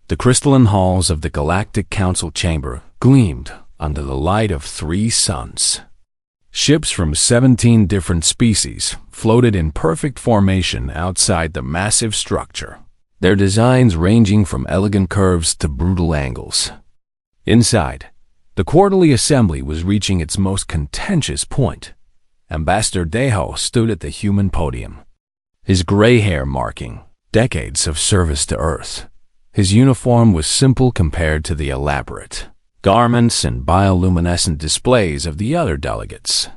The crystalline halls of the Galactic Council chamber gleamed under the light of 3 suns. Ships from 17 different species floated in perfect formation outside the massive structure, their designs ranging from elegant curves to brutal angles. Inside, the quarterly assembly was reaching its most contentious point. Ambassador Deho stood at the human podium, his gray hair marking decades of service to Earth. His uniform was simple compared to the elaborate garments and bioluminescent displays of the other delegates.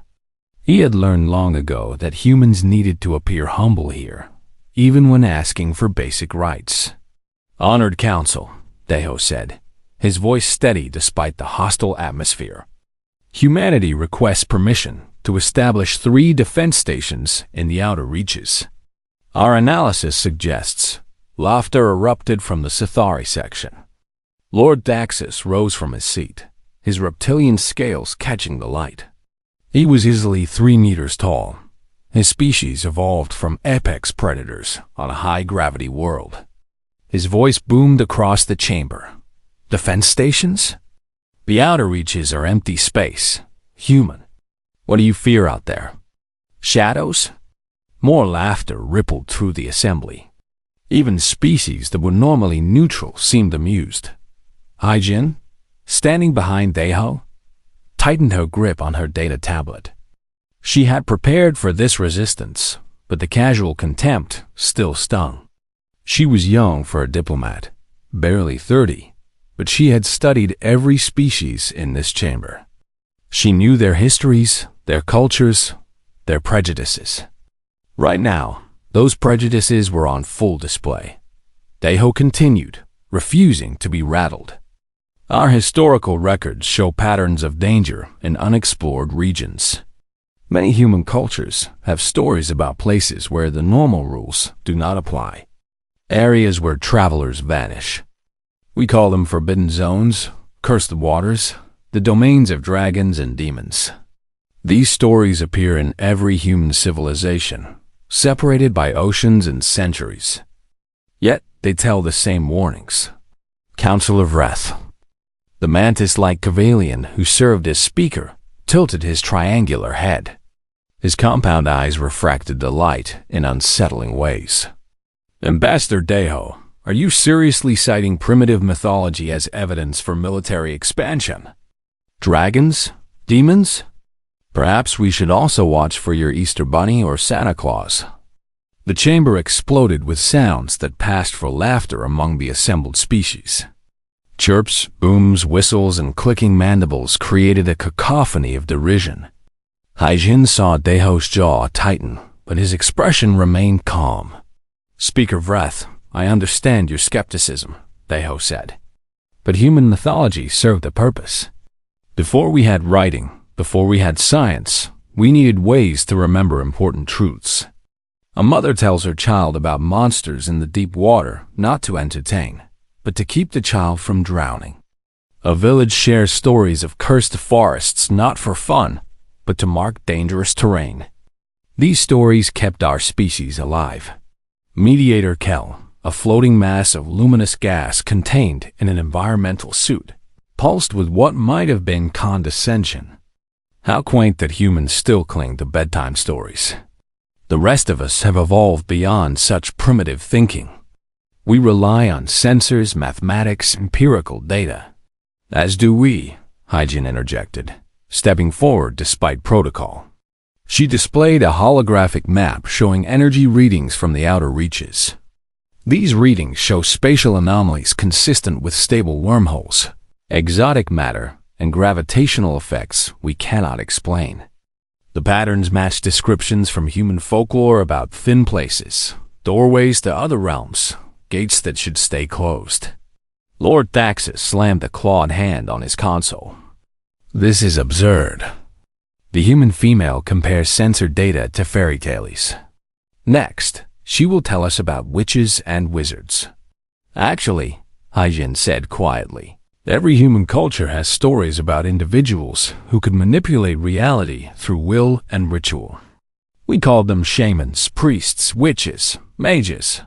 He had learned long ago that humans needed to appear humble here, even when asking for basic rights. "Honored Council," Deho said, his voice steady despite the hostile atmosphere. "Humanity requests permission to establish 3 defense stations in the outer reaches. Our analysis suggests..." Laughter erupted from the Sithari section. Lord Daxus rose from his seat, his reptilian scales catching the light. He was easily 3 meters tall. His species evolved from apex predators on a high-gravity world. His voice boomed across the chamber. "Defense stations? The outer reaches are empty space. Human. What do you fear out there? Shadows?" More laughter rippled through the assembly. Even species that were normally neutral seemed amused. Hyjin, standing behind Deho, tightened her grip on her data tablet. She had prepared for this resistance, but the casual contempt still stung. She was young for a diplomat, barely 30, but she had studied every species in this chamber. She knew their histories, their cultures, their prejudices. Right now, those prejudices were on full display. Deho continued, refusing to be rattled. "Our historical records show patterns of danger in unexplored regions. Many human cultures have stories about places where the normal rules do not apply, areas where travelers vanish. We call them forbidden zones, cursed waters, the domains of dragons and demons. These stories appear in every human civilization, separated by oceans and centuries. Yet they tell the same warnings." Counselor Vreth, the mantis-like Cavalian who served as speaker, tilted his triangular head. His compound eyes refracted the light in unsettling ways. "Ambassador Deho, are you seriously citing primitive mythology as evidence for military expansion? Dragons? Demons? Perhaps we should also watch for your Easter Bunny or Santa Claus." The chamber exploded with sounds that passed for laughter among the assembled species. Chirps, booms, whistles, and clicking mandibles created a cacophony of derision. Hyjin saw Deho's jaw tighten, but his expression remained calm. "Speaker Vreth, I understand your skepticism," Deho said. "But human mythology served a purpose. Before we had writing, before we had science, we needed ways to remember important truths. A mother tells her child about monsters in the deep water not to entertain, but to keep the child from drowning. A village shares stories of cursed forests not for fun, but to mark dangerous terrain. These stories kept our species alive. Mediator Kel, a floating mass of luminous gas contained in an environmental suit, pulsed with what might have been condescension. How quaint that humans still cling to bedtime stories. The rest of us have evolved beyond such primitive thinking. We rely on sensors, mathematics, empirical data." "As do we," Hyjin interjected, stepping forward despite protocol. She displayed a holographic map showing energy readings from the outer reaches. These readings show spatial anomalies consistent with stable wormholes, exotic matter, and gravitational effects we cannot explain. The patterns match descriptions from human folklore about thin places, doorways to other realms, gates that should stay closed. Lord Daxus slammed a clawed hand on his console. "This is absurd." The human female compares censored data to fairy tales. Next, she will tell us about witches and wizards. "Actually," Hyjin said quietly, "every human culture has stories about individuals who could manipulate reality through will and ritual. We called them shamans, priests, witches, mages.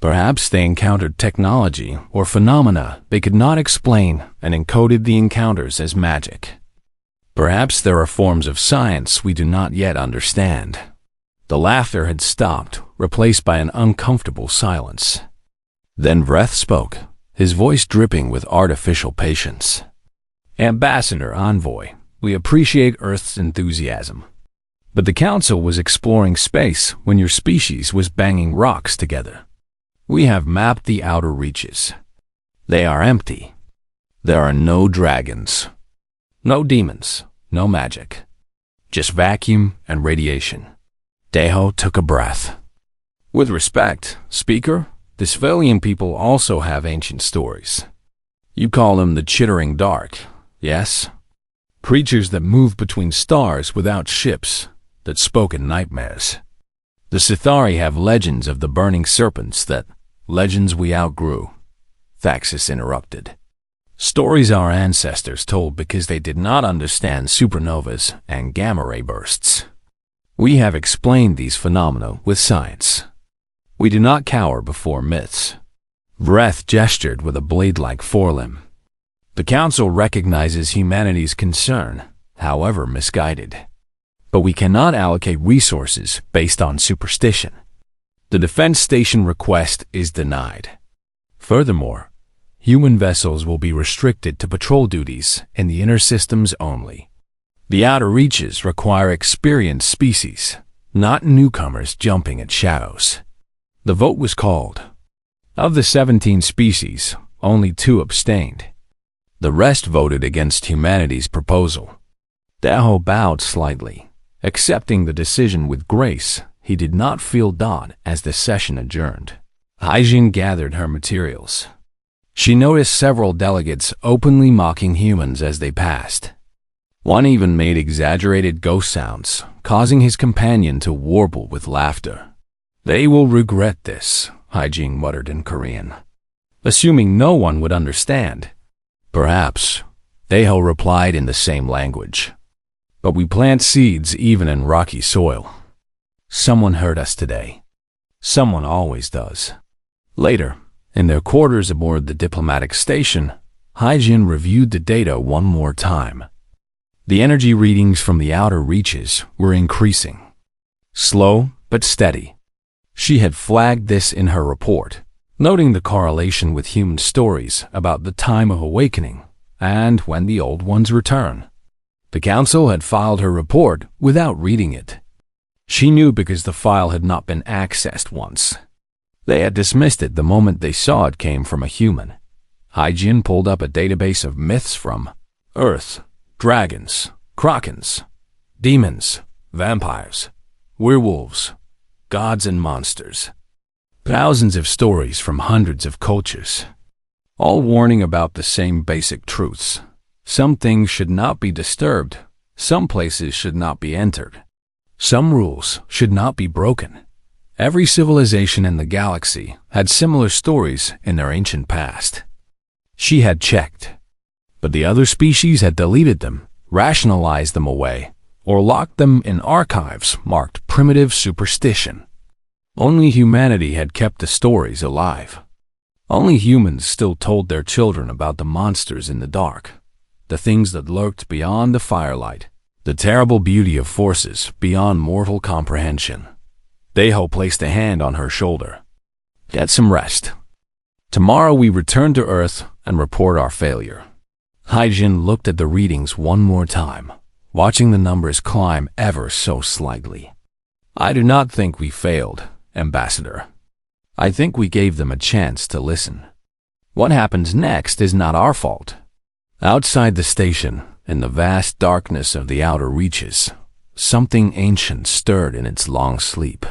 Perhaps they encountered technology or phenomena they could not explain and encoded the encounters as magic. Perhaps there are forms of science we do not yet understand. The laughter had stopped, replaced by an uncomfortable silence. Then Vreth spoke, his voice dripping with artificial patience. Ambassador Envoy, we appreciate Earth's enthusiasm. But the Council was exploring space when your species was banging rocks together. We have mapped the outer reaches. They are empty. There are no dragons, no demons, no magic. Just vacuum and radiation. Deho took a breath. With respect, Speaker, the civilian people also have ancient stories. You call them the chittering dark, yes? Creatures that move between stars without ships, that spoke in nightmares. The Sithari have legends of the burning serpents that legends we outgrew. Thaxis interrupted. Stories our ancestors told because they did not understand supernovas and gamma-ray bursts. We have explained these phenomena with science. We do not cower before myths. Vreth gestured with a blade-like forelimb. The Council recognizes humanity's concern, however misguided. But we cannot allocate resources based on superstition. The defense station request is denied. Furthermore, human vessels will be restricted to patrol duties in the inner systems only. The outer reaches require experienced species, not newcomers jumping at shadows. The vote was called. Of the 17 species, only 2 abstained. The rest voted against humanity's proposal. Deho bowed slightly. Accepting the decision with grace, he did not feel daunted as the session adjourned. Haijin gathered her materials. She noticed several delegates openly mocking humans as they passed. One even made exaggerated ghost sounds, causing his companion to warble with laughter. They will regret this, Haijin muttered in Korean. Assuming no one would understand. Perhaps, Deho replied in the same language. But we plant seeds even in rocky soil. Someone heard us today. Someone always does. Later, in their quarters aboard the diplomatic station, Haijin reviewed the data one more time. The energy readings from the outer reaches were increasing. Slow but steady. She had flagged this in her report, noting the correlation with human stories about the time of awakening and when the old ones return. The Council had filed her report without reading it. She knew because the file had not been accessed once. They had dismissed it the moment they saw it came from a human. Haijin pulled up a database of myths from Earth, dragons, krakens, demons, vampires, werewolves, gods and monsters. Thousands of stories from hundreds of cultures, all warning about the same basic truths. Some things should not be disturbed. Some places should not be entered. Some rules should not be broken. Every civilization in the galaxy had similar stories in their ancient past. She had checked, but the other species had deleted them, rationalized them away, or locked them in archives marked primitive superstition. Only humanity had kept the stories alive. Only humans still told their children about the monsters in the dark. The things that lurked beyond the firelight, the terrible beauty of forces beyond mortal comprehension. Deho placed a hand on her shoulder. Get some rest. Tomorrow we return to Earth and report our failure. Haijin looked at the readings one more time, watching the numbers climb ever so slightly. I do not think we failed, Ambassador. I think we gave them a chance to listen. What happens next is not our fault. Outside the station, in the vast darkness of the outer reaches, something ancient stirred in its long sleep.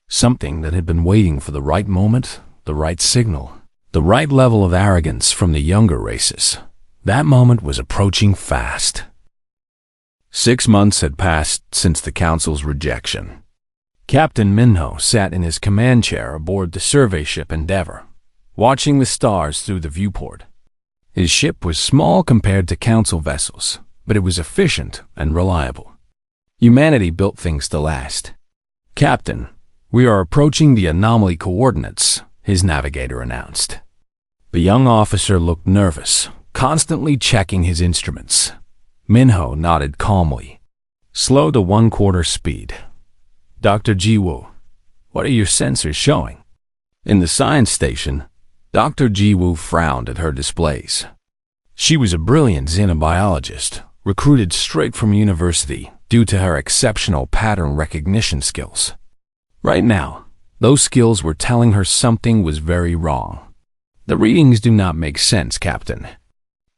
Something that had been waiting for the right moment, the right signal, the right level of arrogance from the younger races. That moment was approaching fast. 6 months had passed since the Council's rejection. Captain Minho sat in his command chair aboard the survey ship Endeavor, watching the stars through the viewport. His ship was small compared to Council vessels, but it was efficient and reliable. Humanity built things to last. Captain, we are approaching the anomaly coordinates, his navigator announced. The young officer looked nervous, constantly checking his instruments. Minho nodded calmly. Slow to 1/4 speed. Dr. Jiwoo, what are your sensors showing? In the science station, Dr. Jiwoo frowned at her displays. She was a brilliant xenobiologist, recruited straight from university due to her exceptional pattern recognition skills. Right now, those skills were telling her something was very wrong. The readings do not make sense, Captain.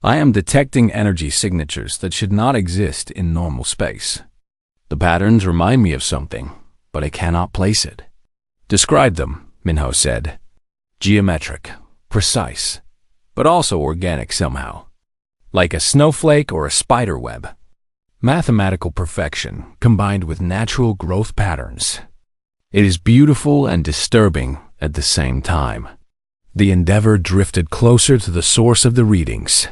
I am detecting energy signatures that should not exist in normal space. The patterns remind me of something, but I cannot place it. Describe them, Minho said. Geometric, precise, but also organic somehow. Like a snowflake or a spider web. Mathematical perfection combined with natural growth patterns. It is beautiful and disturbing at the same time. The Endeavor drifted closer to the source of the readings.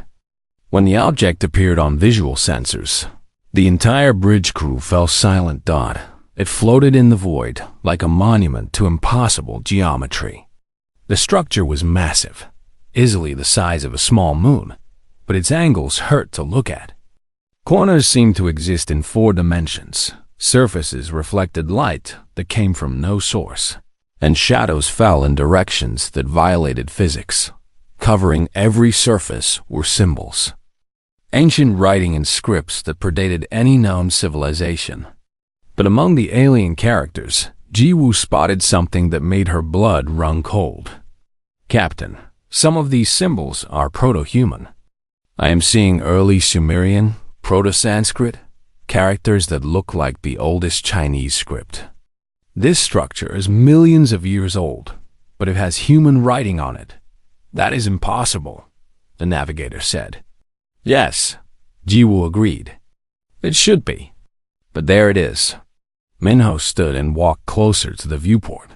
When the object appeared on visual sensors, the entire bridge crew fell silent. It floated in the void like a monument to impossible geometry. The structure was massive, easily the size of a small moon, but its angles hurt to look at. Corners seemed to exist in 4 dimensions. Surfaces reflected light that came from no source, and shadows fell in directions that violated physics. Covering every surface were symbols. Ancient writing and scripts that predated any known civilization. But among the alien characters, Jiwoo spotted something that made her blood run cold. Captain, some of these symbols are proto-human. I am seeing early Sumerian, Proto-Sanskrit, characters that look like the oldest Chinese script. This structure is millions of years old, but it has human writing on it. That is impossible, the navigator said. Yes, Jiwoo agreed. It should be. But there it is. Minho stood and walked closer to the viewport.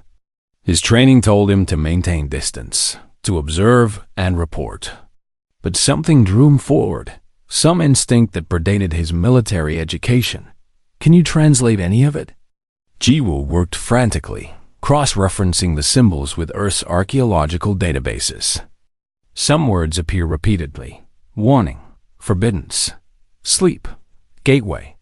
His training told him to maintain distance, to observe and report. But something drew him forward, some instinct that predated his military education. Can you translate any of it? Jiwoo worked frantically, cross-referencing the symbols with Earth's archaeological databases. Some words appear repeatedly. Warning, forbiddance, sleep, gateway,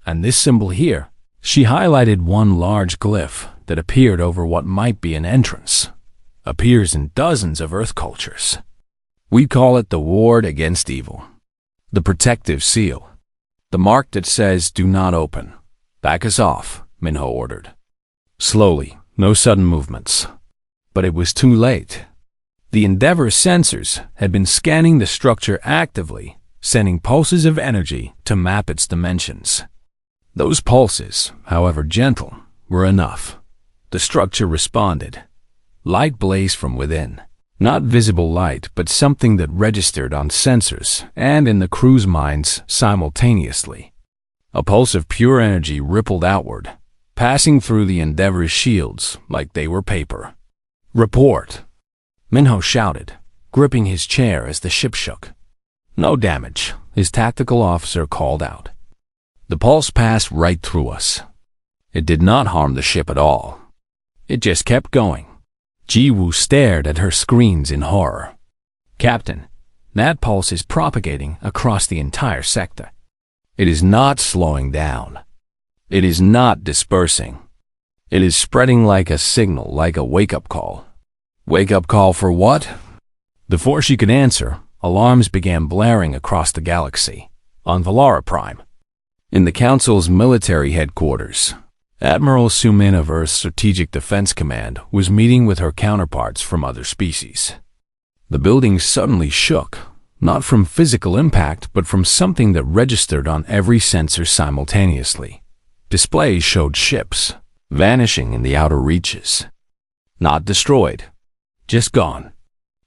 and this symbol here. She highlighted one large glyph that appeared over what might be an entrance. Appears in dozens of Earth cultures. We call it the ward against evil. The protective seal. The mark that says, do not open. Back us off, Minho ordered. Slowly, no sudden movements. But it was too late. The Endeavor's sensors had been scanning the structure actively, sending pulses of energy to map its dimensions. Those pulses, however gentle, were enough. The structure responded. Light blazed from within. Not visible light, but something that registered on sensors and in the crew's minds simultaneously. A pulse of pure energy rippled outward, passing through the Endeavor's shields like they were paper. Report! Minho shouted, gripping his chair as the ship shook. No damage, his tactical officer called out. The pulse passed right through us. It did not harm the ship at all. It just kept going. Jiwoo stared at her screens in horror. Captain, that pulse is propagating across the entire sector. It is not slowing down. It is not dispersing. It is spreading like a signal, like a wake-up call. Wake-up call for what? Before she could answer, alarms began blaring across the galaxy, on Valara Prime. In the Council's military headquarters, Admiral Sumin of Earth's Strategic Defense Command was meeting with her counterparts from other species. The building suddenly shook, not from physical impact, but from something that registered on every sensor simultaneously. Displays showed ships, vanishing in the outer reaches. Not destroyed, just gone.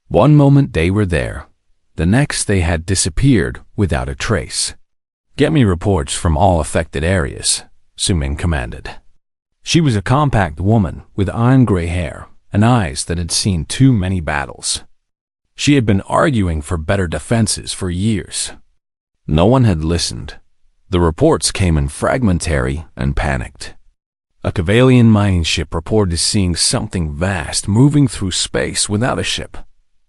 One moment they were there, the next they had disappeared without a trace. Get me reports from all affected areas, Sumin commanded. She was a compact woman with iron-gray hair and eyes that had seen too many battles. She had been arguing for better defenses for years. No one had listened. The reports came in fragmentary and panicked. A Cavalian mining ship reported seeing something vast moving through space without a ship,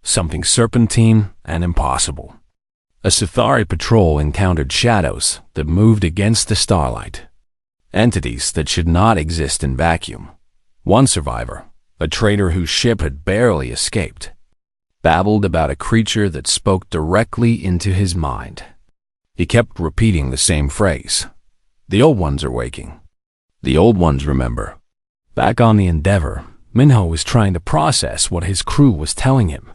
something serpentine and impossible. A Sithari patrol encountered shadows that moved against the starlight, entities that should not exist in vacuum. One survivor, a trader whose ship had barely escaped, babbled about a creature that spoke directly into his mind. He kept repeating the same phrase. The old ones are waking. The old ones remember. Back on the Endeavor, Minho was trying to process what his crew was telling him.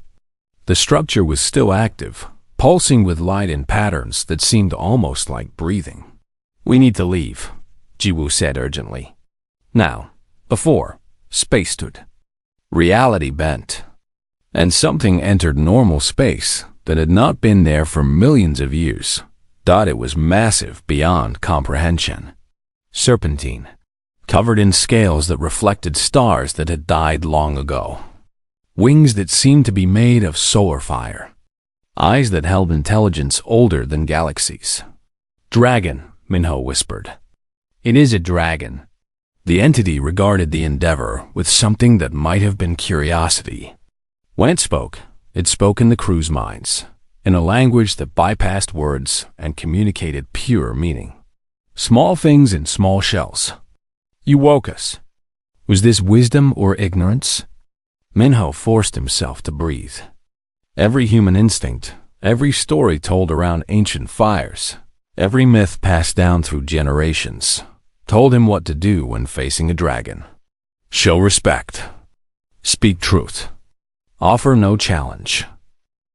The structure was still active, pulsing with light in patterns that seemed almost like breathing. "We need to leave," Jiwoo said urgently. Now, before, space stood. Reality bent. And something entered normal space that had not been there for millions of years. It was massive beyond comprehension. Serpentine, covered in scales that reflected stars that had died long ago. Wings that seemed to be made of solar fire. Eyes that held intelligence older than galaxies. "Dragon," Minho whispered. "It is a dragon." The entity regarded the Endeavor with something that might have been curiosity. When it spoke in the crew's minds, in a language that bypassed words and communicated pure meaning. Small things in small shells. "You woke us." Was this wisdom or ignorance? Minho forced himself to breathe. Every human instinct, every story told around ancient fires, every myth passed down through generations, told him what to do when facing a dragon. Show respect. Speak truth. Offer no challenge.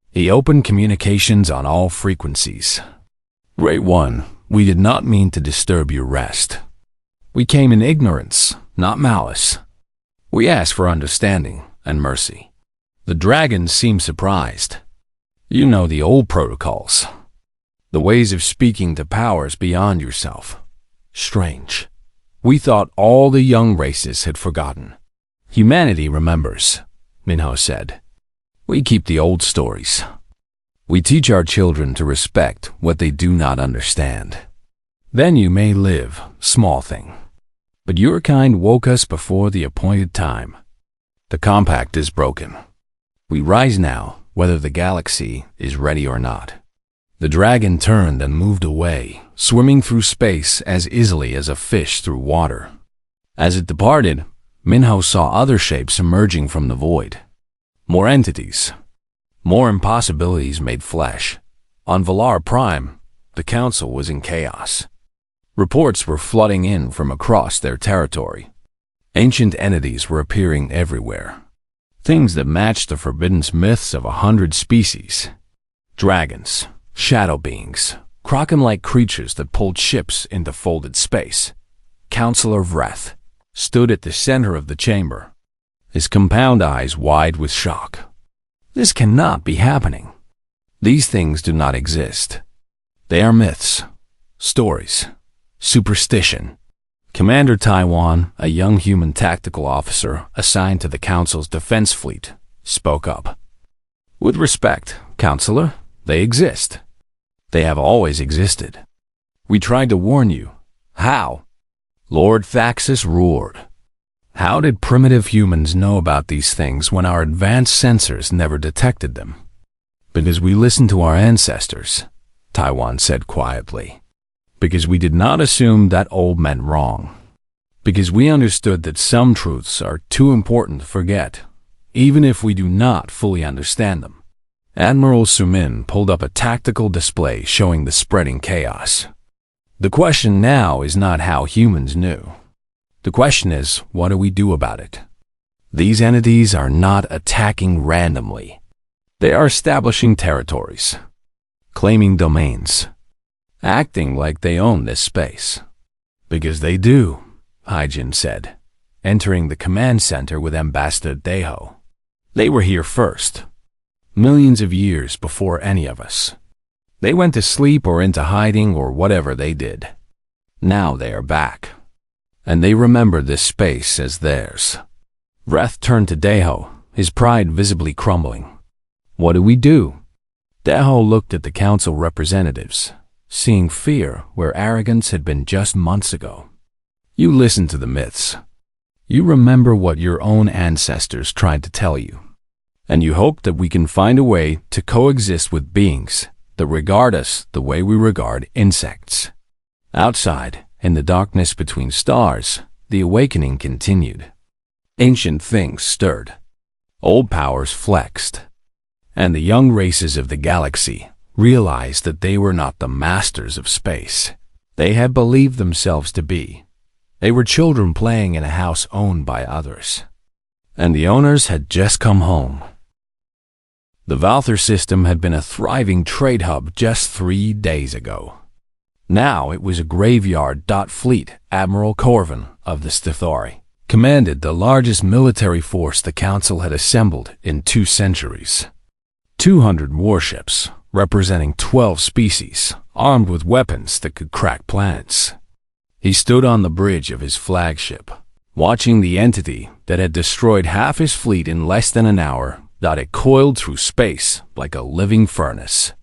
He opened communications on all frequencies. "Rate 1, we did not mean to disturb your rest. We came in ignorance, not malice. We ask for understanding and mercy." The dragon seemed surprised. "You know the old protocols. The ways of speaking to powers beyond yourself. Strange. We thought all the young races had forgotten." "Humanity remembers," Minho said. "We keep the old stories. We teach our children to respect what they do not understand. Then you may live, small thing. But your kind woke us before the appointed time. The compact is broken. We rise now, whether the galaxy is ready or not." The dragon turned and moved away, swimming through space as easily as a fish through water. As it departed, Minho saw other shapes emerging from the void. More entities. More impossibilities made flesh. On Valar Prime, the Council was in chaos. Reports were flooding in from across their territory. Ancient entities were appearing everywhere. Things that matched the forbidden myths of 100 species. Dragons, shadow beings, kraken-like creatures that pulled ships into folded space. Counselor Vreth stood at the center of the chamber, his compound eyes wide with shock. This cannot be happening. These things do not exist. They are myths, stories, superstition. Commander Taiwan, a young human tactical officer assigned to the Council's defense fleet, spoke up. "With respect, Counselor, they exist. They have always existed. We tried to warn you. How?" Lord Thaxus roared. "How did primitive humans know about these things when our advanced sensors never detected them?" "Because we listened to our ancestors," Taiwan said quietly. "Because we did not assume that old meant wrong. Because we understood that some truths are too important to forget, even if we do not fully understand them." Admiral Sumin pulled up a tactical display showing the spreading chaos. "The question now is not how humans knew. The question is, what do we do about it? These entities are not attacking randomly. They are establishing territories, claiming domains, acting like they own this space." "Because they do," Hyjin said, entering the command center with Ambassador Deho. "They were here first, millions of years before any of us. They went to sleep or into hiding or whatever they did. Now they are back, and they remember this space as theirs." Vreth turned to Deho, his pride visibly crumbling. "What do we do?" Deho looked at the council representatives, seeing fear where arrogance had been just months ago. You listen to the myths. You remember what your own ancestors tried to tell you. And you hope that we can find a way to coexist with beings that regard us the way we regard insects. Outside, in the darkness between stars, the awakening continued. Ancient things stirred. Old powers flexed. And the young races of the galaxy realized that they were not the masters of space. They had believed themselves to be. They were children playing in a house owned by others. And the owners had just come home. The Valther system had been a thriving trade hub just 3 days ago. Now it was a graveyard. Fleet Admiral Corvin of the Stithori commanded the largest military force the Council had assembled in 2 centuries. 200 warships, representing 12 species, armed with weapons that could crack planets. He stood on the bridge of his flagship, watching the entity that had destroyed half his fleet in less than an hour. It coiled through space like a living furnace.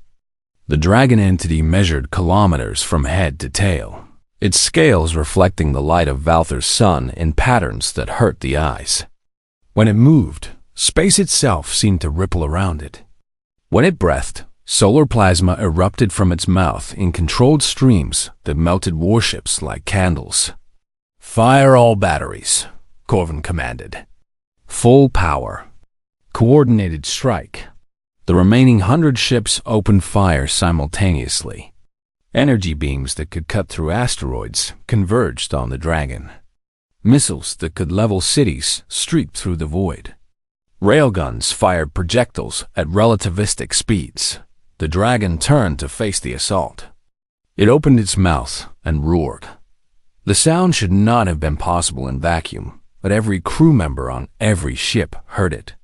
The dragon entity measured kilometers from head to tail, its scales reflecting the light of Valther's sun in patterns that hurt the eyes. When it moved, space itself seemed to ripple around it. When it breathed, solar plasma erupted from its mouth in controlled streams that melted warships like candles. "Fire all batteries," Corvin commanded. "Full power." Coordinated strike. The remaining 100 ships opened fire simultaneously. Energy beams that could cut through asteroids converged on the dragon. Missiles that could level cities streaked through the void. Railguns fired projectiles at relativistic speeds. The dragon turned to face the assault. It opened its mouth and roared. The sound should not have been possible in vacuum, but every crew member on every ship heard it,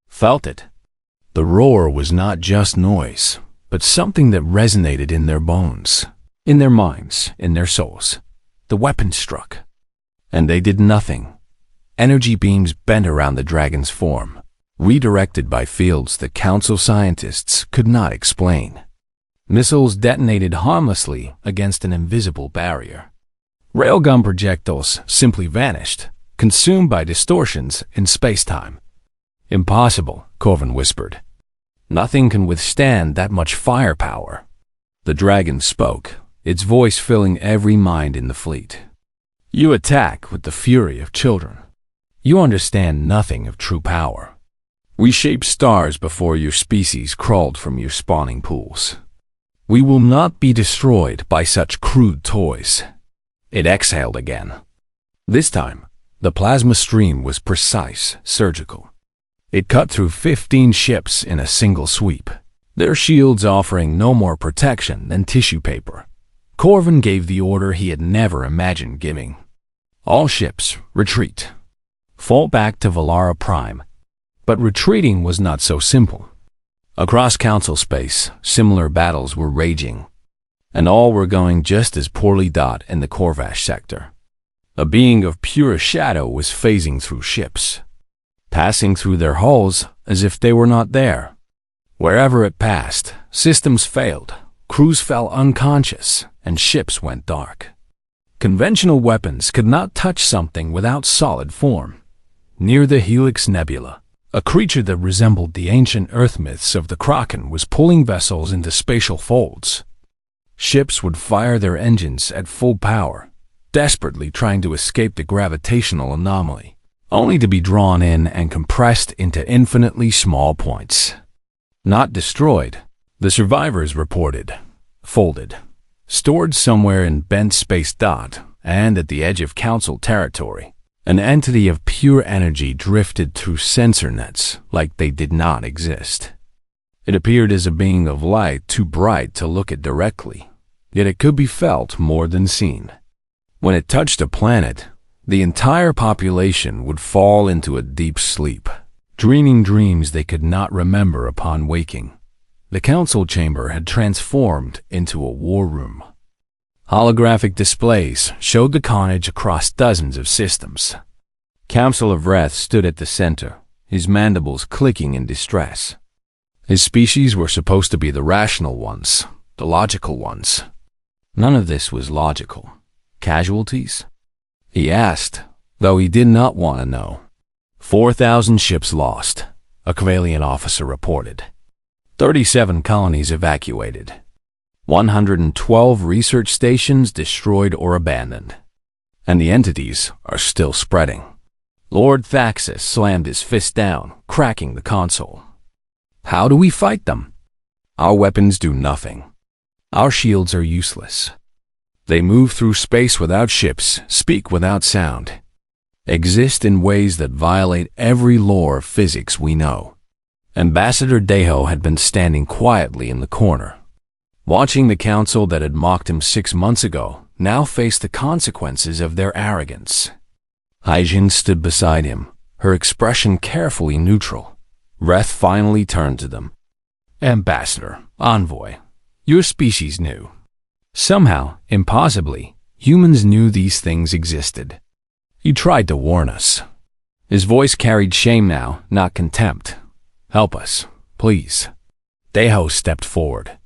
felt it. The roar was not just noise, but something that resonated in their bones, in their minds, in their souls. The weapon struck, and they did nothing. Energy beams bent around the dragon's form, redirected by fields that Council scientists could not explain. Missiles detonated harmlessly against an invisible barrier. Railgun projectiles simply vanished, consumed by distortions in space-time. "Impossible," Corvin whispered. "Nothing can withstand that much firepower." The dragon spoke, its voice filling every mind in the fleet. "You attack with the fury of children. You understand nothing of true power. We shaped stars before your species crawled from your spawning pools. We will not be destroyed by such crude toys." It exhaled again. This time, the plasma stream was precise, surgical. It cut through 15 ships in a single sweep, their shields offering no more protection than tissue paper. Corvin gave the order he had never imagined giving. "All ships, retreat. Fall back to Valara Prime." But retreating was not so simple. Across Council space, similar battles were raging, and all were going just as poorly. In the Corvash sector, a being of pure shadow was phasing through ships, passing through their hulls as if they were not there. Wherever it passed, systems failed, crews fell unconscious, and ships went dark. Conventional weapons could not touch something without solid form. Near the Helix Nebula, a creature that resembled the ancient Earth myths of the Kraken was pulling vessels into spatial folds. Ships would fire their engines at full power, desperately trying to escape the gravitational anomaly, only to be drawn in and compressed into infinitely small points. Not destroyed, the survivors reported, folded, stored somewhere in bent space. And at the edge of Council territory, an entity of pure energy drifted through sensor nets like they did not exist. It appeared as a being of light too bright to look at directly, yet it could be felt more than seen. When it touched a planet, the entire population would fall into a deep sleep, dreaming dreams they could not remember upon waking. The Council chamber had transformed into a war room. Holographic displays showed the carnage across dozens of systems. Council of Wrath stood at the center, his mandibles clicking in distress. His species were supposed to be the rational ones, the logical ones. None of this was logical. Casualties? he asked, though he did not want to know. 4,000 ships lost, a Kavalian officer reported. 37 colonies evacuated. 112 research stations destroyed or abandoned. And the entities are still spreading. Lord Thaxus slammed his fist down, cracking the console. How do we fight them? Our weapons do nothing. Our shields are useless. They move through space without ships, speak without sound, exist in ways that violate every law of physics we know. Ambassador Deho had been standing quietly in the corner, watching the council that had mocked him 6 months ago now face the consequences of their arrogance. Hyjin stood beside him, her expression carefully neutral. Reth finally turned to them. Ambassador, envoy, your species knew. Somehow, impossibly, humans knew these things existed. You tried to warn us. His voice carried shame now, not contempt. Help us, please. Deho stepped forward.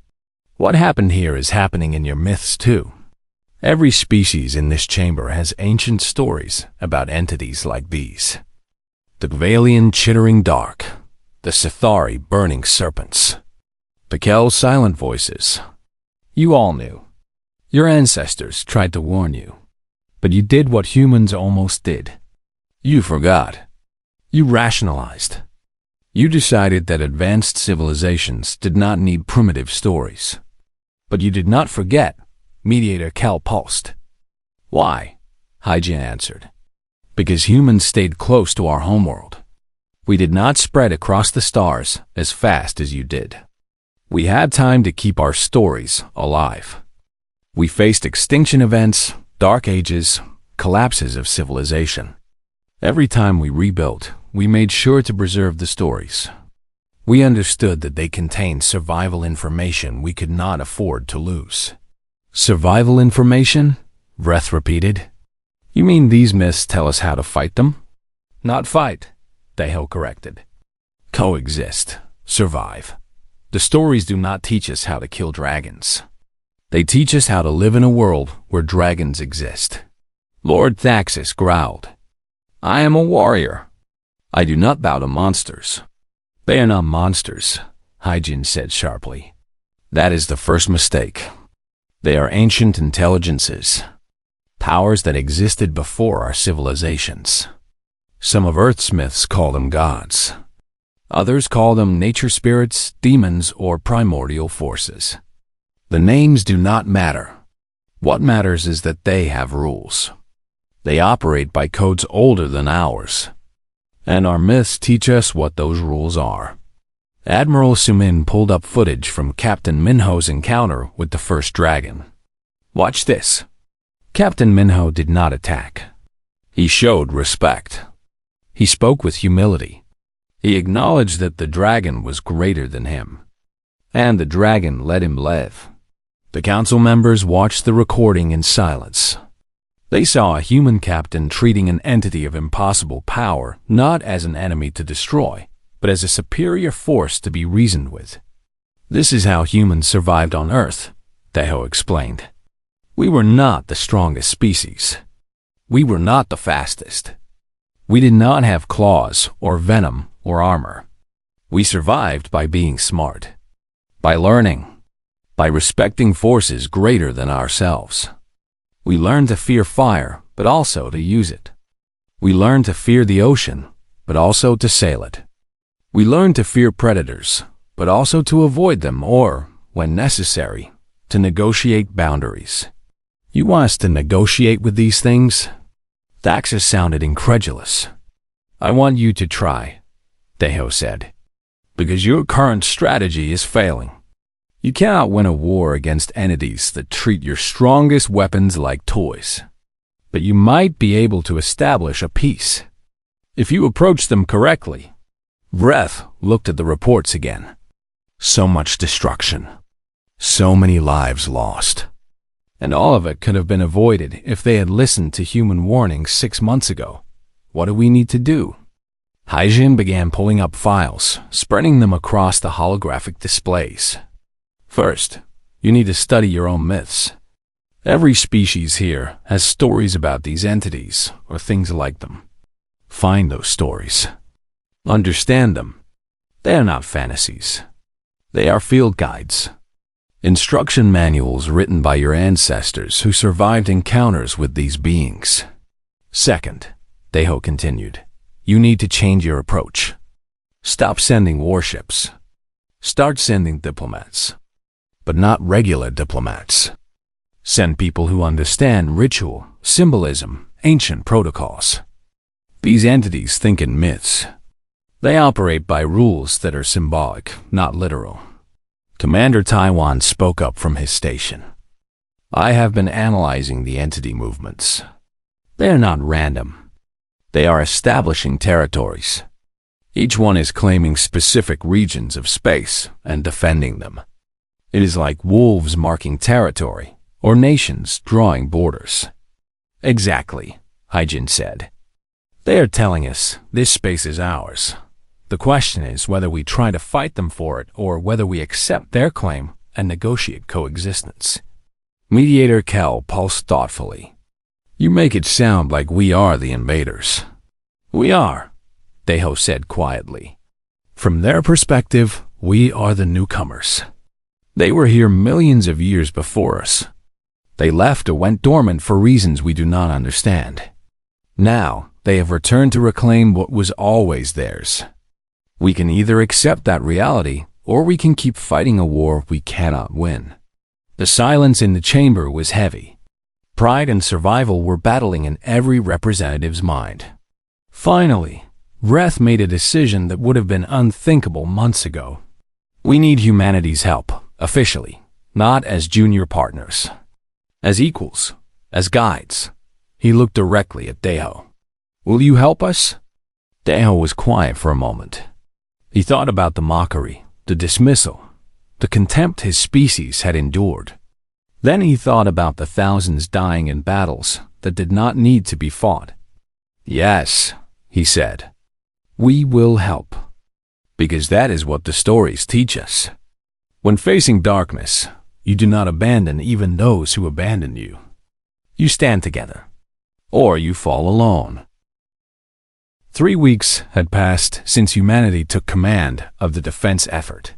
What happened here is happening in your myths too. Every species in this chamber has ancient stories about entities like these. The Kavalian chittering dark, the Sithari burning serpents, Pekel's silent voices. You all knew. Your ancestors tried to warn you, but you did what humans almost did. You forgot. You rationalized. You decided that advanced civilizations did not need primitive stories. But you did not forget, Mediator Cal pulsed. Why? Hyjin answered. Because humans stayed close to our homeworld. We did not spread across the stars as fast as you did. We had time to keep our stories alive. We faced extinction events, dark ages, collapses of civilization. Every time we rebuilt, we made sure to preserve the stories. We understood that they contained survival information we could not afford to lose. Survival information? Vreth repeated. You mean these myths tell us how to fight them? Not fight, Deho corrected. Coexist. Survive. The stories do not teach us how to kill dragons. They teach us how to live in a world where dragons exist. Lord Thaxus growled. I am a warrior. I do not bow to monsters. They are not monsters, Hyjin said sharply. That is the first mistake. They are ancient intelligences, powers that existed before our civilizations. Some of Earth's myths call them gods. Others call them nature spirits, demons, or primordial forces. The names do not matter. What matters is that they have rules. They operate by codes older than ours. And our myths teach us what those rules are. Admiral Sumin pulled up footage from Captain Minho's encounter with the first dragon. Watch this. Captain Minho did not attack. He showed respect. He spoke with humility. He acknowledged that the dragon was greater than him. And the dragon let him live. The council members watched the recording in silence. They saw a human captain treating an entity of impossible power not as an enemy to destroy, but as a superior force to be reasoned with. This is how humans survived on Earth, Deho explained. We were not the strongest species. We were not the fastest. We did not have claws or venom or armor. We survived by being smart, by learning, by respecting forces greater than ourselves. We learned to fear fire, but also to use it. We learned to fear the ocean, but also to sail it. We learned to fear predators, but also to avoid them or, when necessary, to negotiate boundaries. You want us to negotiate with these things? Thaxus sounded incredulous. I want you to try, Deho said, because your current strategy is failing. You cannot win a war against entities that treat your strongest weapons like toys. But you might be able to establish a peace, if you approach them correctly. Vreth looked at the reports again. So much destruction. So many lives lost. And all of it could have been avoided if they had listened to human warnings 6 months ago. What do we need to do? Hyjin began pulling up files, spreading them across the holographic displays. First, you need to study your own myths. Every species here has stories about these entities or things like them. Find those stories. Understand them. They are not fantasies. They are field guides. Instruction manuals written by your ancestors who survived encounters with these beings. Second, Deho continued, you need to change your approach. Stop sending warships. Start sending diplomats. But not regular diplomats. Send people who understand ritual, symbolism, ancient protocols. These entities think in myths. They operate by rules that are symbolic, not literal. Commander Taiwan spoke up from his station. I have been analyzing the entity movements. They are not random. They are establishing territories. Each one is claiming specific regions of space and defending them. It is like wolves marking territory, or nations drawing borders. Exactly, Hyjin said. They are telling us this space is ours. The question is whether we try to fight them for it or whether we accept their claim and negotiate coexistence. Mediator Kel pulsed thoughtfully. You make it sound like we are the invaders. We are, Deho said quietly. From their perspective, we are the newcomers. They were here millions of years before us. They left or went dormant for reasons we do not understand. Now, they have returned to reclaim what was always theirs. We can either accept that reality, or we can keep fighting a war we cannot win. The silence in the chamber was heavy. Pride and survival were battling in every representative's mind. Finally, Reth made a decision that would have been unthinkable months ago. We need humanity's help, officially, not as junior partners. As equals, as guides. He looked directly at Deho. Will you help us? Deho was quiet for a moment. He thought about the mockery, the dismissal, the contempt his species had endured. Then he thought about the thousands dying in battles that did not need to be fought. Yes, he said. We will help. Because that is what the stories teach us. When facing darkness, you do not abandon even those who abandon you. You stand together. Or you fall alone. 3 weeks had passed since humanity took command of the defense effort.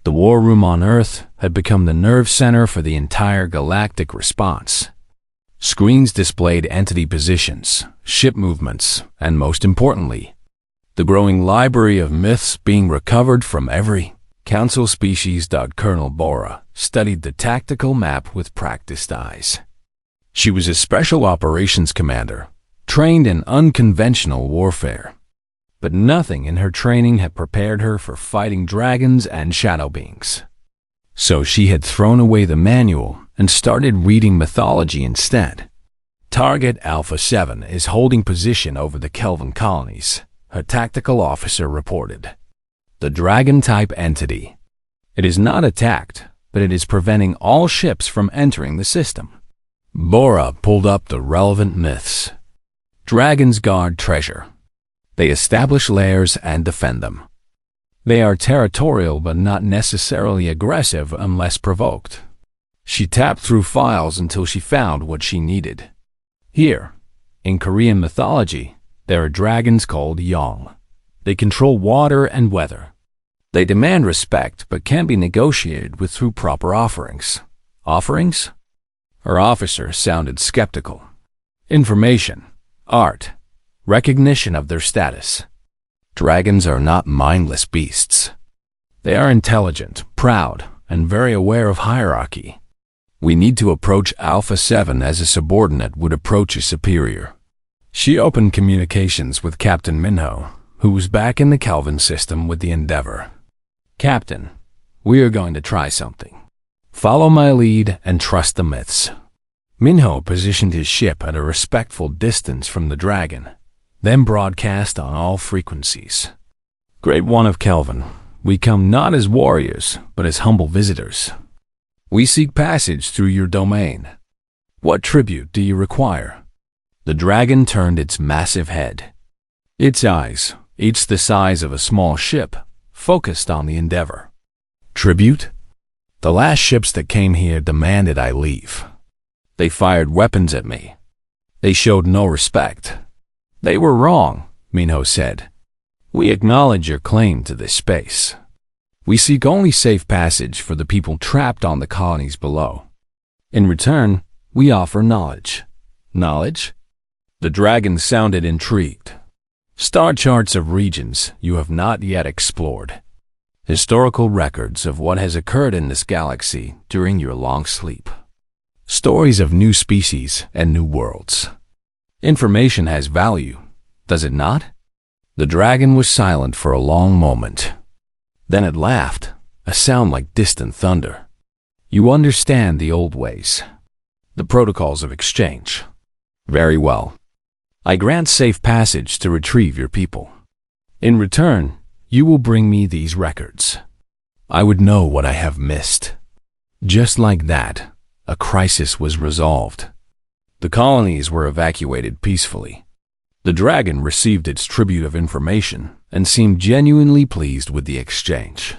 The war room on Earth had become the nerve center for the entire galactic response. Screens displayed entity positions, ship movements, and most importantly, the growing library of myths being recovered from every Council species. Colonel Bora studied the tactical map with practiced eyes. She was a special operations commander, trained in unconventional warfare. But nothing in her training had prepared her for fighting dragons and shadow beings. So she had thrown away the manual and started reading mythology instead. Target Alpha 7 is holding position over the Kelvin colonies, her tactical officer reported. The dragon-type entity. It is not attacked, but it is preventing all ships from entering the system. Bora pulled up the relevant myths. Dragons guard treasure. They establish lairs and defend them. They are territorial but not necessarily aggressive unless provoked. She tapped through files until she found what she needed. Here, in Korean mythology, there are dragons called Yong. They control water and weather. They demand respect but can be negotiated with through proper offerings. Offerings? Her officer sounded skeptical. Information, art, recognition of their status. Dragons are not mindless beasts. They are intelligent, proud, and very aware of hierarchy. We need to approach Alpha 7 as a subordinate would approach a superior. She opened communications with Captain Minho, who was back in the Kelvin system with the Endeavor. Captain, we are going to try something. Follow my lead and trust the myths. Minho positioned his ship at a respectful distance from the dragon, then broadcast on all frequencies. Great One of Kelvin, we come not as warriors, but as humble visitors. We seek passage through your domain. What tribute do you require? The dragon turned its massive head. Its eyes, each the size of a small ship, focused on the Endeavor. Tribute? The last ships that came here demanded I leave. They fired weapons at me. They showed no respect. They were wrong, Minho said. We acknowledge your claim to this space. We seek only safe passage for the people trapped on the colonies below. In return, we offer knowledge. Knowledge? The dragon sounded intrigued. Star charts of regions you have not yet explored. Historical records of what has occurred in this galaxy during your long sleep. Stories of new species and new worlds. Information has value, does it not? The dragon was silent for a long moment. Then it laughed, a sound like distant thunder. You understand the old ways, the protocols of exchange. Very well. I grant safe passage to retrieve your people. In return, you will bring me these records. I would know what I have missed. Just like that, a crisis was resolved. The colonies were evacuated peacefully. The dragon received its tribute of information and seemed genuinely pleased with the exchange.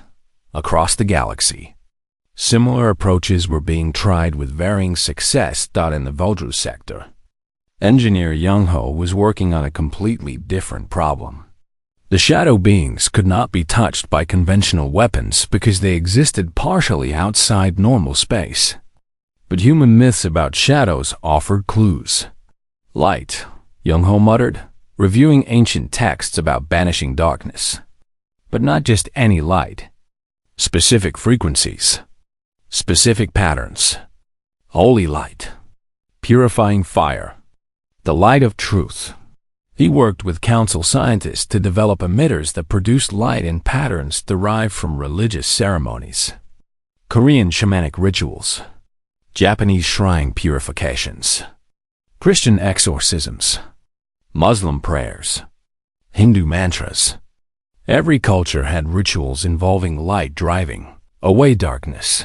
Across the galaxy, similar approaches were being tried with varying success in the Voldru sector. Engineer Young-ho was working on a completely different problem. The shadow beings could not be touched by conventional weapons because they existed partially outside normal space. But human myths about shadows offered clues. Light, Young-ho muttered, reviewing ancient texts about banishing darkness. But not just any light. Specific frequencies. Specific patterns. Holy light. Purifying fire. The light of truth. He worked with council scientists to develop emitters that produced light in patterns derived from religious ceremonies. Korean shamanic rituals. Japanese shrine purifications. Christian exorcisms. Muslim prayers. Hindu mantras. Every culture had rituals involving light driving away darkness.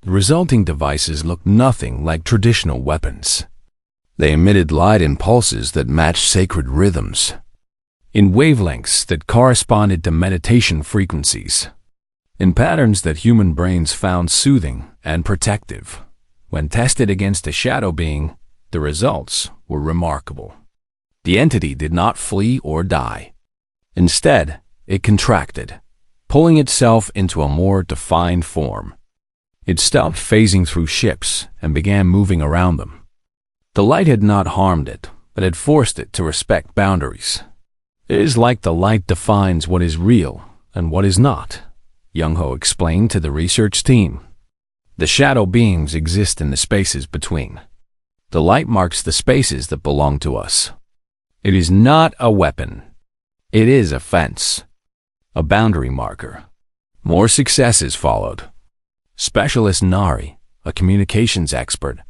The resulting devices looked nothing like traditional weapons. They emitted light impulses that matched sacred rhythms, in wavelengths that corresponded to meditation frequencies, in patterns that human brains found soothing and protective. When tested against a shadow being, the results were remarkable. The entity did not flee or die. Instead, it contracted, pulling itself into a more defined form. It stopped phasing through ships and began moving around them. The light had not harmed it, but had forced it to respect boundaries. It is like the light defines what is real and what is not, Young-ho explained to the research team. The shadow beings exist in the spaces between. The light marks the spaces that belong to us. It is not a weapon. It is a fence, a boundary marker. More successes followed. Specialist Nari, a communications expert,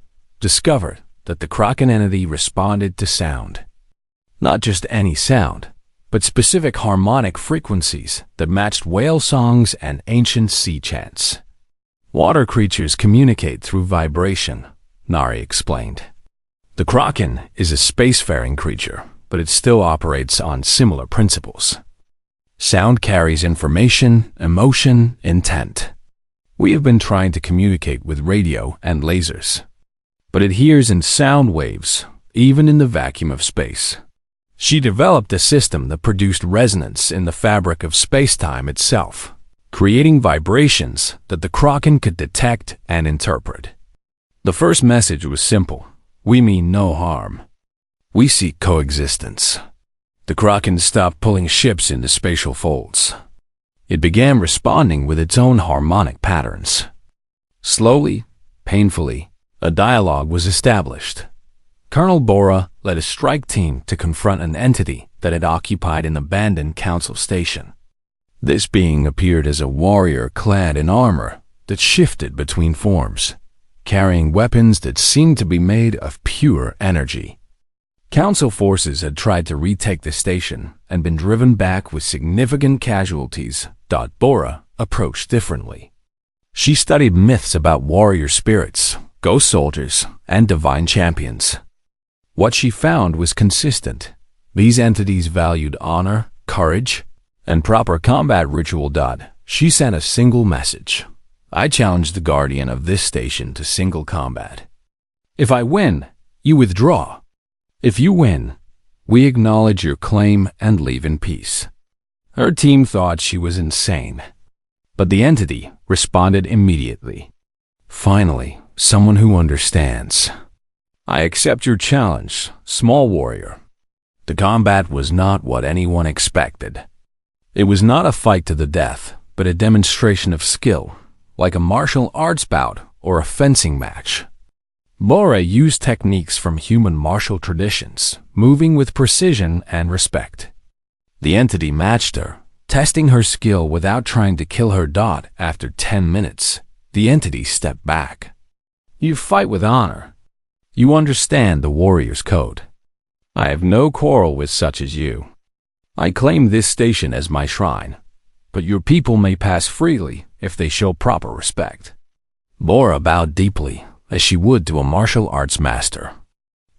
discovered that the Kraken entity responded to sound. Not just any sound, but specific harmonic frequencies that matched whale songs and ancient sea chants. Water creatures communicate through vibration, Nari explained. The Kraken is a spacefaring creature, but it still operates on similar principles. Sound carries information, emotion, intent. We have been trying to communicate with radio and lasers, but it hears in sound waves, even in the vacuum of space. She developed a system that produced resonance in the fabric of space-time itself, creating vibrations that the Kraken could detect and interpret. The first message was simple: we mean no harm. We seek coexistence. The Kraken stopped pulling ships into spatial folds. It began responding with its own harmonic patterns. Slowly, painfully, a dialogue was established. Colonel Bora led a strike team to confront an entity that had occupied an abandoned council station. This being appeared as a warrior clad in armor that shifted between forms, carrying weapons that seemed to be made of pure energy. Council forces had tried to retake the station and been driven back with significant casualties. Bora approached differently. She studied myths about warrior spirits, ghost soldiers, and divine champions. What she found was consistent. These entities valued honor, courage, and proper combat ritual. She sent a single message: I challenge the guardian of this station to single combat. If I win, you withdraw. If you win, we acknowledge your claim and leave in peace. Her team thought she was insane, but the entity responded immediately. Finally, someone who understands. I accept your challenge, small warrior. The combat was not what anyone expected. It was not a fight to the death, but a demonstration of skill, like a martial arts bout or a fencing match. Bora used techniques from human martial traditions, moving with precision and respect. The entity matched her, testing her skill without trying to kill her. After 10 minutes, the entity stepped back. You fight with honor. You understand the warrior's code. I have no quarrel with such as you. I claim this station as my shrine, but your people may pass freely if they show proper respect. Bora bowed deeply, as she would to a martial arts master.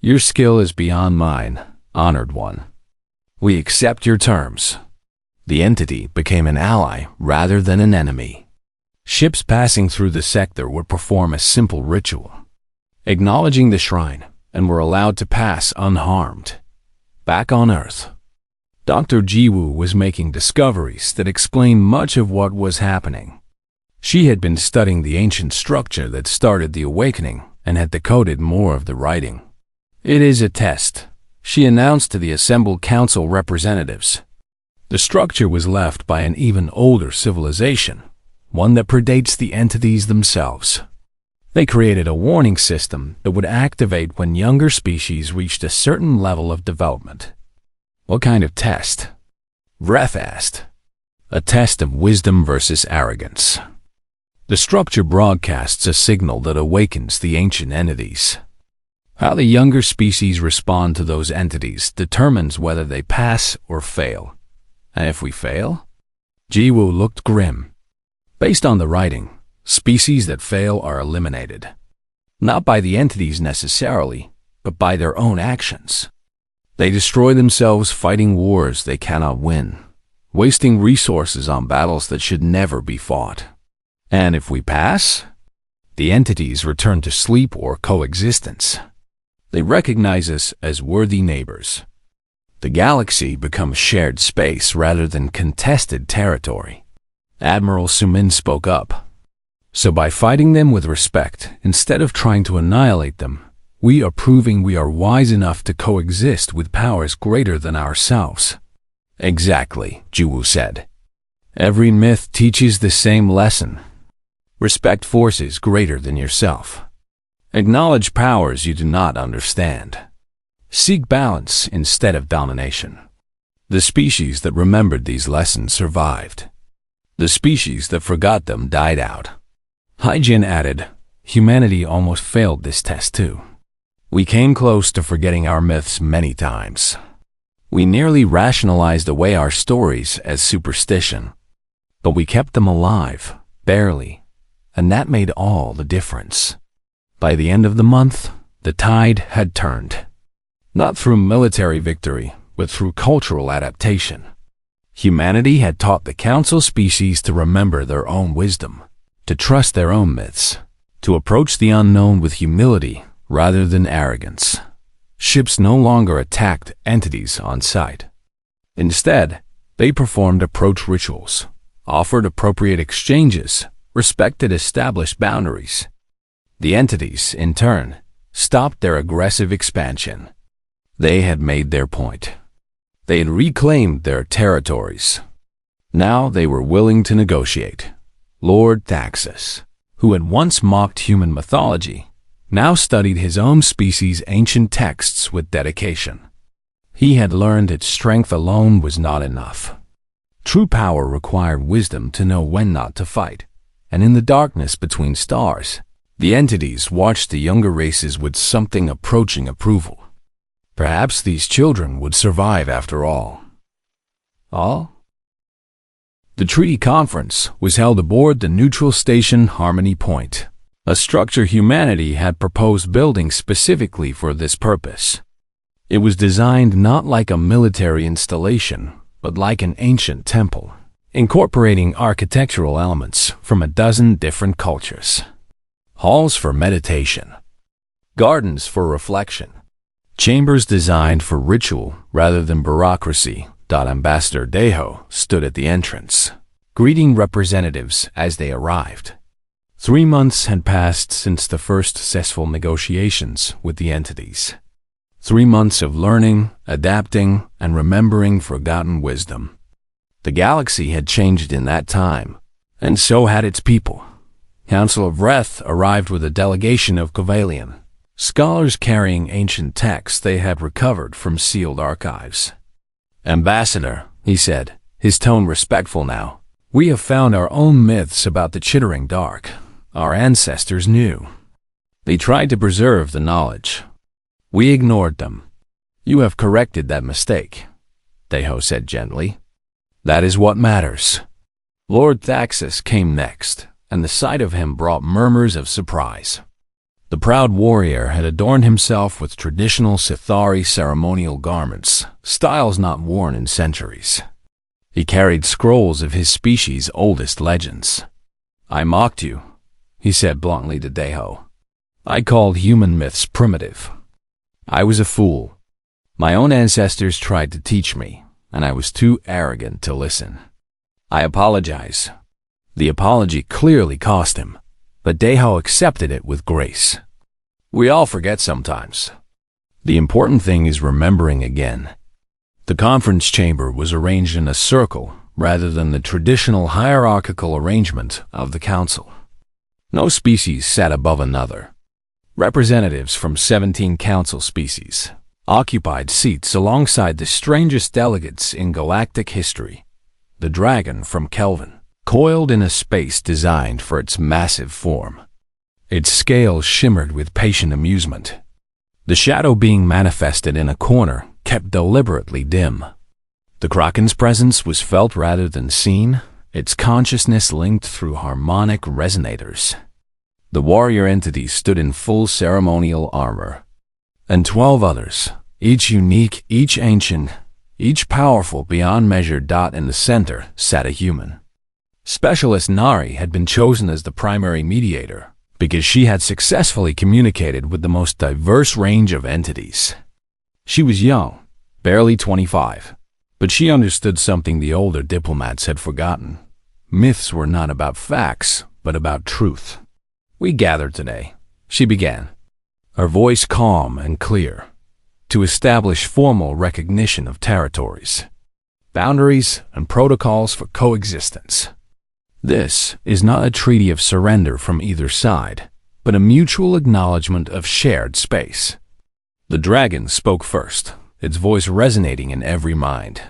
Your skill is beyond mine, honored one. We accept your terms. The entity became an ally rather than an enemy. Ships passing through the sector would perform a simple ritual, acknowledging the shrine, and were allowed to pass unharmed. Back on Earth, Dr. Jiwoo was making discoveries that explained much of what was happening. She had been studying the ancient structure that started the awakening and had decoded more of the writing. It is a test, she announced to the assembled council representatives. The structure was left by an even older civilization, one that predates the entities themselves. They created a warning system that would activate when younger species reached a certain level of development. What kind of test? Ref asked. A test of wisdom versus arrogance. The structure broadcasts a signal that awakens the ancient entities. How the younger species respond to those entities determines whether they pass or fail. And if we fail? Jiwoo looked grim. Based on the writing, species that fail are eliminated. Not by the entities necessarily, but by their own actions. They destroy themselves fighting wars they cannot win, wasting resources on battles that should never be fought. And if we pass, the entities return to sleep or coexistence. They recognize us as worthy neighbors. The galaxy becomes shared space rather than contested territory. Admiral Sumin spoke up. So by fighting them with respect, instead of trying to annihilate them, we are proving we are wise enough to coexist with powers greater than ourselves. Exactly, Jiwoo said. Every myth teaches the same lesson. Respect forces greater than yourself. Acknowledge powers you do not understand. Seek balance instead of domination. The species that remembered these lessons survived. The species that forgot them died out. Hyjin added, humanity almost failed this test too. We came close to forgetting our myths many times. We nearly rationalized away our stories as superstition. But we kept them alive, barely. And that made all the difference. By the end of the month, the tide had turned. Not through military victory, but through cultural adaptation. Humanity had taught the council species to remember their own wisdom, to trust their own myths, to approach the unknown with humility rather than arrogance. Ships no longer attacked entities on sight. Instead, they performed approach rituals, offered appropriate exchanges, respected established boundaries. The entities, in turn, stopped their aggressive expansion. They had made their point. They had reclaimed their territories. Now they were willing to negotiate. Lord Thaxus, who had once mocked human mythology, now studied his own species' ancient texts with dedication. He had learned that strength alone was not enough. True power required wisdom to know when not to fight. And in the darkness between stars, the entities watched the younger races with something approaching approval. Perhaps these children would survive after all. All? The treaty conference was held aboard the neutral station Harmony Point, a structure humanity had proposed building specifically for this purpose. It was designed not like a military installation, but like an ancient temple, incorporating architectural elements from a dozen different cultures. Halls for meditation, Gardens for reflection. Chambers designed for ritual rather than bureaucracy. Ambassador Deho stood at the entrance, greeting representatives as they arrived. 3 months had passed since the first successful negotiations with the entities. 3 months of learning, adapting, and remembering forgotten wisdom. The galaxy had changed in that time, and so had its people. Council of Reth arrived with a delegation of Kovalian, scholars carrying ancient texts they had recovered from sealed archives. "Ambassador," he said, his tone respectful now, "we have found our own myths about the chittering dark. Our ancestors knew. They tried to preserve the knowledge. We ignored them. You have corrected that mistake," Deho said gently. "That is what matters." Lord Thaxus came next, and the sight of him brought murmurs of surprise. The proud warrior had adorned himself with traditional Sithari ceremonial garments, styles not worn in centuries. He carried scrolls of his species' oldest legends. "I mocked you," he said bluntly to Deho. "I called human myths primitive. I was a fool. My own ancestors tried to teach me, and I was too arrogant to listen. I apologize." The apology clearly cost him, but Deho accepted it with grace. "We all forget sometimes. The important thing is remembering again." The conference chamber was arranged in a circle rather than the traditional hierarchical arrangement of the council. No species sat above another. Representatives from 17 council species occupied seats alongside the strangest delegates in galactic history, the dragon from Kelvin, coiled in a space designed for its massive form. Its scales shimmered with patient amusement. The shadow being manifested in a corner kept deliberately dim. The Kraken's presence was felt rather than seen, its consciousness linked through harmonic resonators. The warrior entities stood in full ceremonial armor, and 12 others, each unique, each ancient, each powerful beyond measure. In the center sat a human. Specialist Nari had been chosen as the primary mediator because she had successfully communicated with the most diverse range of entities. She was young, barely 25, but she understood something the older diplomats had forgotten. Myths were not about facts, but about truth. "We gathered today," she began, her voice calm and clear, "to establish formal recognition of territories, boundaries, and protocols for coexistence. This is not a treaty of surrender from either side, but a mutual acknowledgement of shared space." The dragon spoke first, its voice resonating in every mind.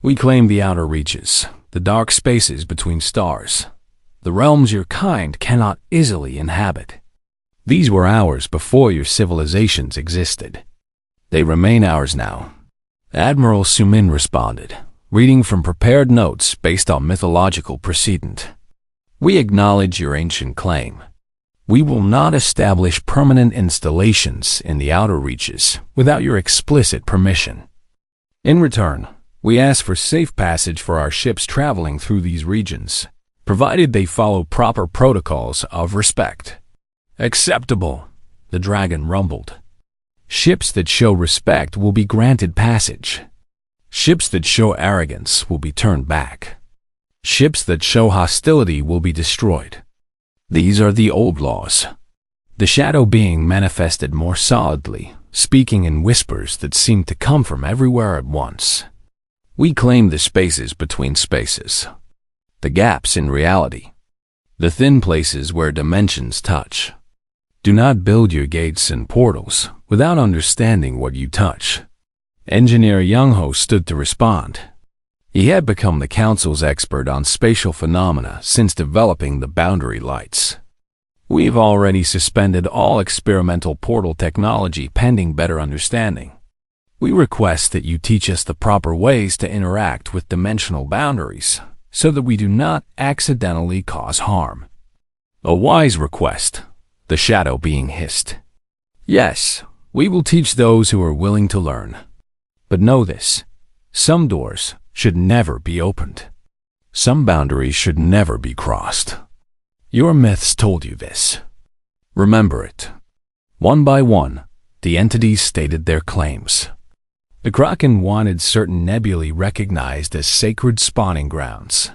"We claim the outer reaches, the dark spaces between stars, the realms your kind cannot easily inhabit. These were ours before your civilizations existed. They remain ours now." Admiral Sumin responded, reading from prepared notes based on mythological precedent. "We acknowledge your ancient claim. We will not establish permanent installations in the outer reaches without your explicit permission. In return, we ask for safe passage for our ships traveling through these regions, provided they follow proper protocols of respect." "Acceptable," the dragon rumbled. "Ships that show respect will be granted passage. Ships that show arrogance will be turned back. Ships that show hostility will be destroyed. These are the old laws." The shadow being manifested more solidly, speaking in whispers that seemed to come from everywhere at once. "We claim the spaces between spaces, the gaps in reality, the thin places where dimensions touch. Do not build your gates and portals without understanding what you touch." Engineer Youngho stood to respond. He had become the Council's expert on spatial phenomena since developing the boundary lights. "We've already suspended all experimental portal technology pending better understanding. We request that you teach us the proper ways to interact with dimensional boundaries so that we do not accidentally cause harm." "A wise request," the shadow being hissed. "Yes, we will teach those who are willing to learn. But know this, some doors should never be opened. Some boundaries should never be crossed. Your myths told you this. Remember it. One by one, the entities stated their claims. The Kraken wanted certain nebulae recognized as sacred spawning grounds.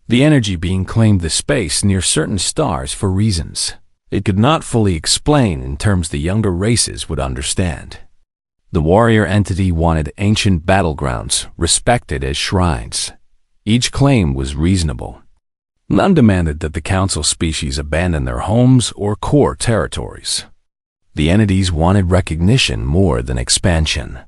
The energy being claimed the space near certain stars for reasons it could not fully explain in terms the younger races would understand. The warrior entity wanted ancient battlegrounds respected as shrines. Each claim was reasonable. None demanded that the council species abandon their homes or core territories. The entities wanted recognition more than expansion.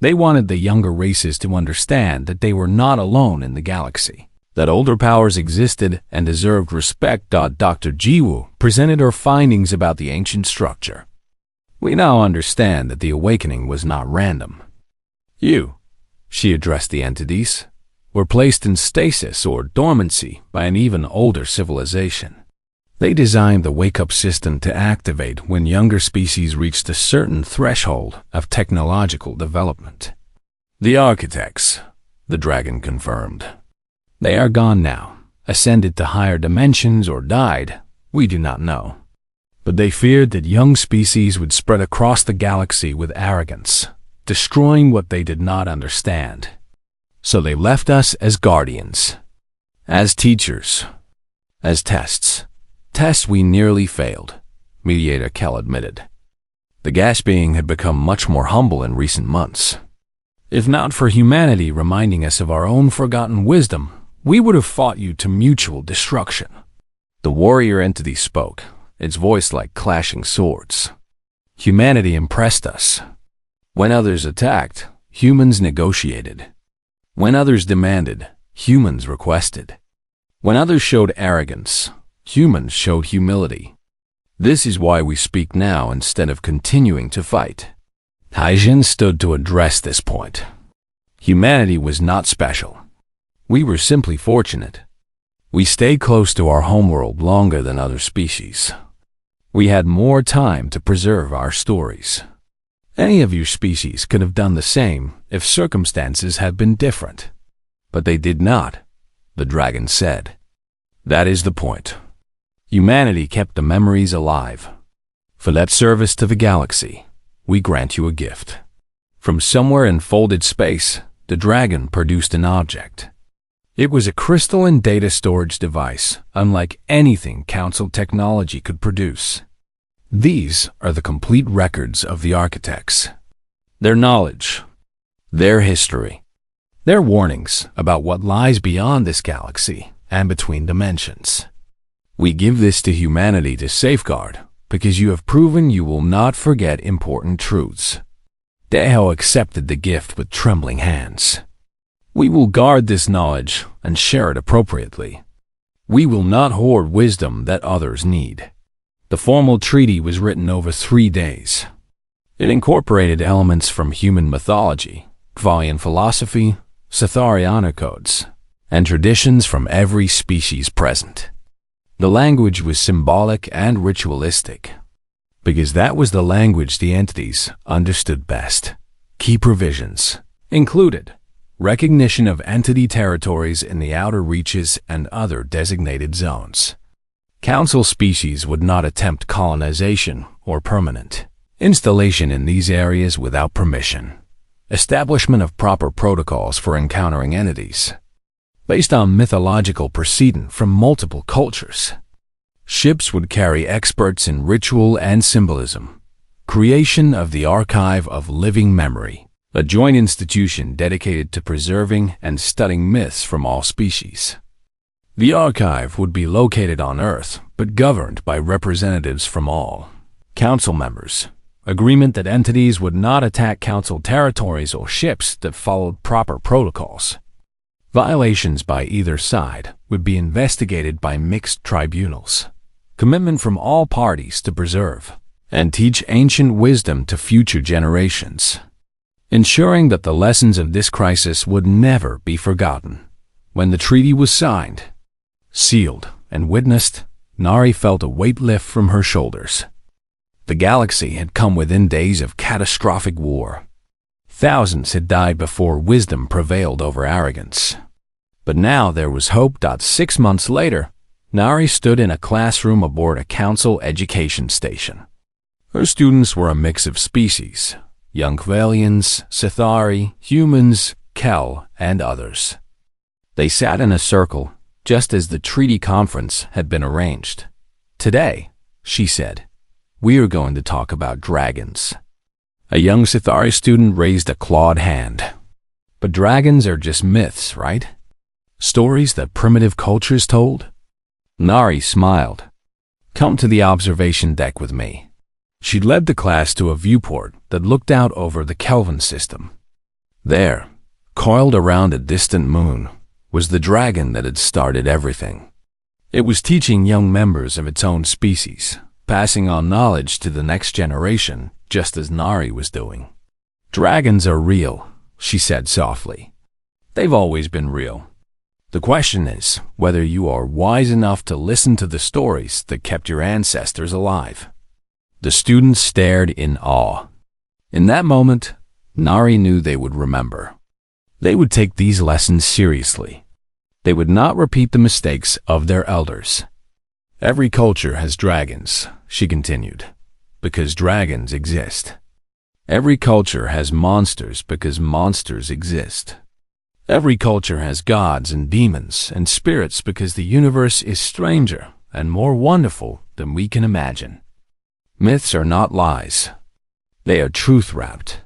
They wanted the younger races to understand that they were not alone in the galaxy, that older powers existed and deserved respect. Dr. Jiwoo presented her findings about the ancient structure. We now understand that the awakening was not random. You, she addressed the entities, were placed in stasis or dormancy by an even older civilization. They designed the wake-up system to activate when younger species reached a certain threshold of technological development. The architects, the dragon confirmed. They are gone now, ascended to higher dimensions or died, we do not know. But they feared that young species would spread across the galaxy with arrogance, destroying what they did not understand. So they left us as guardians, as teachers, as tests. Tests we nearly failed, Mediator Kell admitted. The gas being had become much more humble in recent months. If not for humanity reminding us of our own forgotten wisdom, we would have fought you to mutual destruction. The warrior entity spoke, its voice like clashing swords. Humanity impressed us. When others attacked, humans negotiated. When others demanded, humans requested. When others showed arrogance, humans showed humility. This is why we speak now instead of continuing to fight. Haijin stood to address this point. Humanity was not special. We were simply fortunate. We stayed close to our homeworld longer than other species. We had more time to preserve our stories. Any of your species could have done the same if circumstances had been different. But they did not, the dragon said. That is the point. Humanity kept the memories alive. For that service to the galaxy, we grant you a gift. From somewhere in folded space, the dragon produced an object. It was a crystalline data storage device, unlike anything Council technology could produce. These are the complete records of the architects. Their knowledge, their history, their warnings about what lies beyond this galaxy and between dimensions. We give this to humanity to safeguard because you have proven you will not forget important truths. Deho accepted the gift with trembling hands. We will guard this knowledge and share it appropriately. We will not hoard wisdom that others need. The formal treaty was written over 3 days. It incorporated elements from human mythology, Kvalian philosophy, Sathariana codes, and traditions from every species present. The language was symbolic and ritualistic, because that was the language the entities understood best. Key provisions included recognition of entity territories in the outer reaches and other designated zones. Council species would not attempt colonization or permanent installation in these areas without permission. Establishment of proper protocols for encountering entities, based on mythological precedent from multiple cultures. Ships would carry experts in ritual and symbolism. Creation of the Archive of Living Memory, a joint institution dedicated to preserving and studying myths from all species. The archive would be located on Earth, but governed by representatives from all Council members. Agreement that entities would not attack Council territories or ships that followed proper protocols. Violations by either side would be investigated by mixed tribunals. Commitment from all parties to preserve and teach ancient wisdom to future generations, ensuring that the lessons of this crisis would never be forgotten. When the treaty was signed, sealed, and witnessed, Nari felt a weight lift from her shoulders. The galaxy had come within days of catastrophic war. Thousands had died before wisdom prevailed over arrogance. But now there was hope. 6 months later, Nari stood in a classroom aboard a council education station. Her students were a mix of species: young Kvalians, Sithari, humans, Kel, and others. They sat in a circle, just as the treaty conference had been arranged. "Today," she said, "we are going to talk about dragons." A young Sithari student raised a clawed hand. "But dragons are just myths, right? Stories that primitive cultures told?" Nari smiled. "Come to the observation deck with me." She led the class to a viewport that looked out over the Kelvin system. There, coiled around a distant moon, was the dragon that had started everything. It was teaching young members of its own species, passing on knowledge to the next generation, just as Nari was doing. "Dragons are real," she said softly. "They've always been real. The question is whether you are wise enough to listen to the stories that kept your ancestors alive." The students stared in awe. In that moment, Nari knew they would remember. They would take these lessons seriously. They would not repeat the mistakes of their elders. "Every culture has dragons," she continued, "because dragons exist. Every culture has monsters because monsters exist. Every culture has gods and demons and spirits because the universe is stranger and more wonderful than we can imagine. Myths are not lies. They are truth-wrapped.